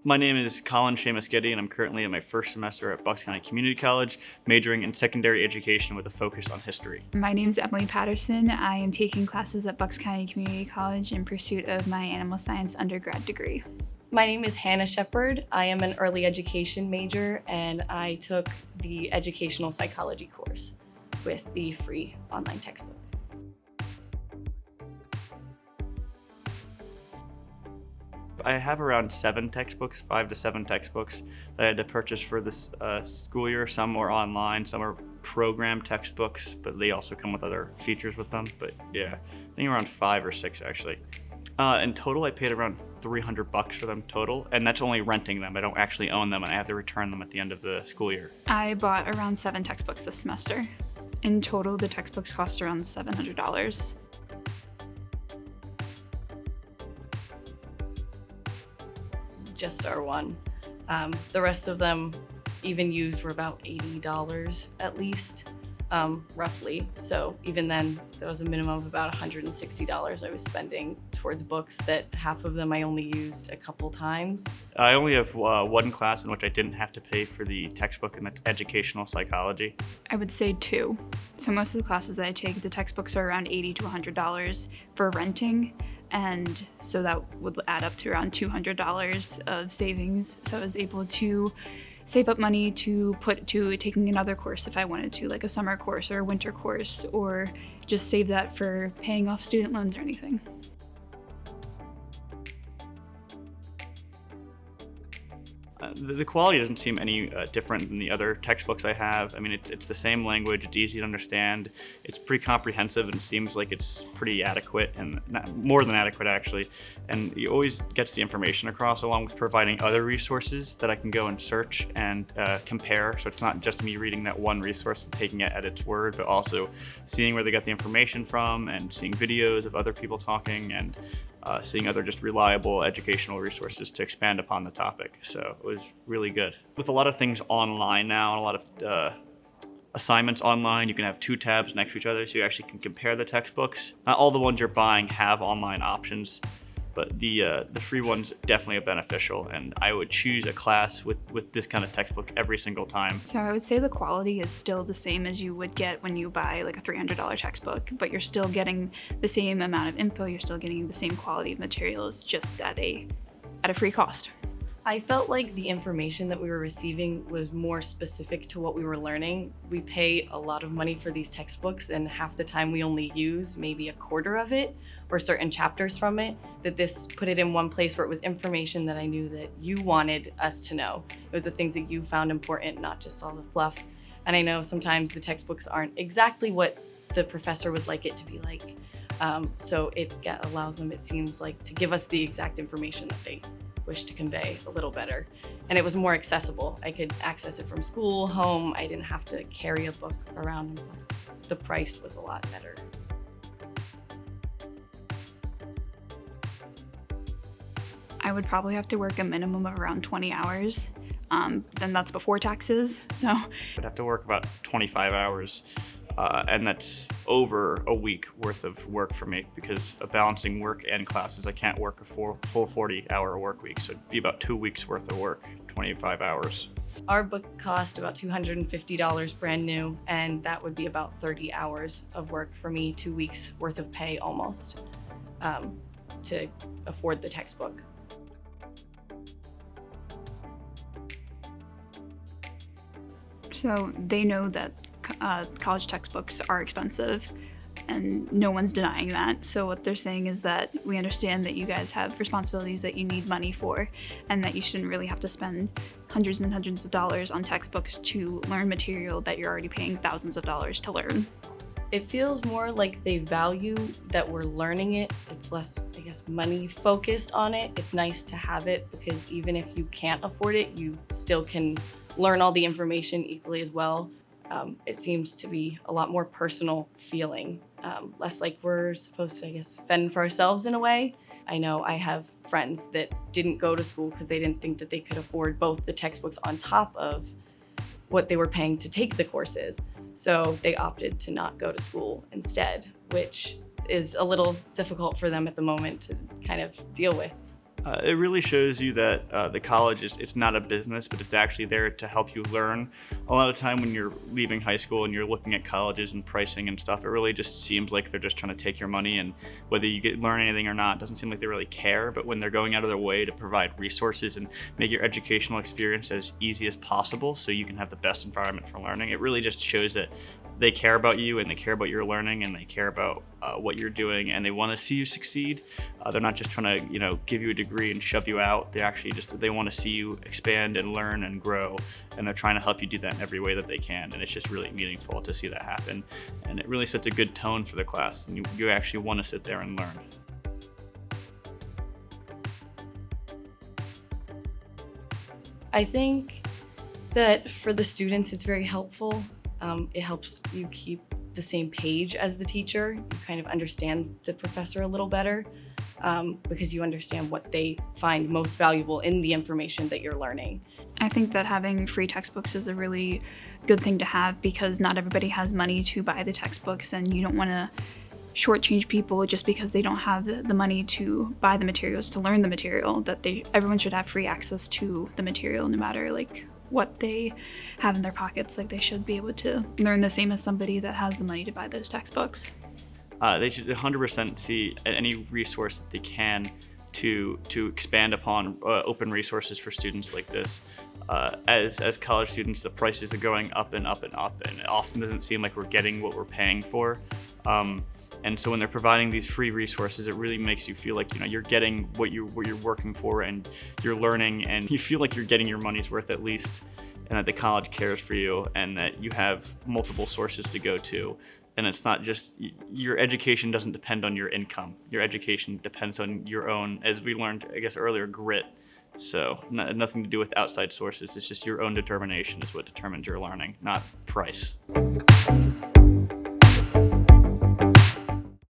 My name is Colin Seamus Getty, and I'm currently in my first semester at Bucks County Community College, majoring in secondary education with a focus on history. My name is Emily Patterson. I am taking classes at Bucks County Community College in pursuit of my animal science undergrad degree. My name is Hannah Shepard. I am an early education major, and I took the educational psychology course with the free online textbook. I have around 7 textbooks, 5 to 7 textbooks that I had to purchase for this school year. Some are online, some are program textbooks, but they also come with other features with them. But yeah, I think around 5 or 6 actually. In total, I paid around $300 for them total, and that's only renting them. I don't actually own them, and I have to return them at the end of the school year. I bought around 7 textbooks this semester. In total, the textbooks cost around $700. Just our one. The rest of them, even used, were about $80 at least, roughly. So even then, there was a minimum of about $160 I was spending towards books that half of them I only used a couple times. I only have one class in which I didn't have to pay for the textbook, and that's educational psychology. I would say 2. So most of the classes that I take, the textbooks are around $80 to $100 for renting. And so that would add up to around $200 of savings. So I was able to save up money to put to taking another course if I wanted to, like a summer course or a winter course, or just save that for paying off student loans or anything. The quality doesn't seem any different than the other textbooks I have. I mean, it's the same language, it's easy to understand, it's pretty comprehensive, and seems like it's pretty adequate, and more than adequate actually. And it always gets the information across, along with providing other resources that I can go and search and compare. So it's not just me reading that one resource and taking it at its word, but also seeing where they got the information from, and seeing videos of other people talking, and seeing other just reliable educational resources to expand upon the topic. So it was really good. With a lot of things online now, and a lot of assignments online, you can have 2 tabs next to each other, so you actually can compare the textbooks. Not all the ones you're buying have online options, but the free ones definitely are beneficial, and I would choose a class with this kind of textbook every single time. So I would say the quality is still the same as you would get when you buy like a $300 textbook, but you're still getting the same amount of info, you're still getting the same quality of materials, just at a free cost. I felt like the information that we were receiving was more specific to what we were learning. We pay a lot of money for these textbooks, and half the time we only use maybe a quarter of it or certain chapters from it. That this put it in one place where it was information that I knew that you wanted us to know. It was the things that you found important, not just all the fluff. And I know sometimes the textbooks aren't exactly what the professor would like it to be like. So it allows them, it seems like, to give us the exact information that they wish to convey a little better. And it was more accessible. I could access it from school, home. I didn't have to carry a book around, and plus the price was a lot better. I would probably have to work a minimum of around 20 hours. Then that's before taxes, so. I'd have to work about 25 hours, and that's over a week worth of work for me, because of balancing work and classes. I can't work a full 40-hour work week, so it'd be about 2 weeks worth of work, 25 hours. Our book cost about $250 brand new, and that would be about 30 hours of work for me, 2 weeks worth of pay almost, to afford the textbook. So they know that college textbooks are expensive, and no one's denying that. So what they're saying is that we understand that you guys have responsibilities that you need money for, and that you shouldn't really have to spend hundreds and hundreds of dollars on textbooks to learn material that you're already paying thousands of dollars to learn. It feels more like they value that we're learning it. It's less, I guess, money focused on it. It's nice to have it, because even if you can't afford it, you still can learn all the information equally as well. It seems to be a lot more personal feeling, less like we're supposed to, I guess, fend for ourselves in a way. I know I have friends that didn't go to school because they didn't think that they could afford both the textbooks on top of what they were paying to take the courses. So they opted to not go to school instead, which is a little difficult for them at the moment to kind of deal with. It really shows you that the college it's not a business, but it's actually there to help you learn. A lot of time when you're leaving high school and you're looking at colleges and pricing and stuff, it really just seems like they're just trying to take your money, and whether you learn anything or not, it doesn't seem like they really care. But when they're going out of their way to provide resources and make your educational experience as easy as possible so you can have the best environment for learning, it really just shows that they care about you and they care about your learning and they care about what you're doing, and they want to see you succeed. They're not just trying to, give you a degree and shove you out. They actually they want to see you expand and learn and grow, and they're trying to help you do that in every way that they can. And it's just really meaningful to see that happen, and it really sets a good tone for the class, and you actually want to sit there and learn. I think that for the students, it's very helpful. It helps you keep the same page as the teacher. You kind of understand the professor a little better because you understand what they find most valuable in the information that you're learning. I think that having free textbooks is a really good thing to have because not everybody has money to buy the textbooks, and you don't want to shortchange people just because they don't have the money to buy the materials to learn the material. That everyone should have free access to the material no matter what they have in their pockets. They should be able to learn the same as somebody that has the money to buy those textbooks. They should 100% see any resource that they can to expand upon open resources for students like this. As college students, the prices are going up and up and up, and it often doesn't seem like we're getting what we're paying for. And so when they're providing these free resources, it really makes you feel like you're getting what you're working for, and you're learning, and you feel like you're getting your money's worth at least, and that the college cares for you, and that you have multiple sources to go to. And it's not just your education doesn't depend on your income. Your education depends on your own, as we learned, I guess earlier, grit. So nothing to do with outside sources. It's just your own determination is what determines your learning, not price.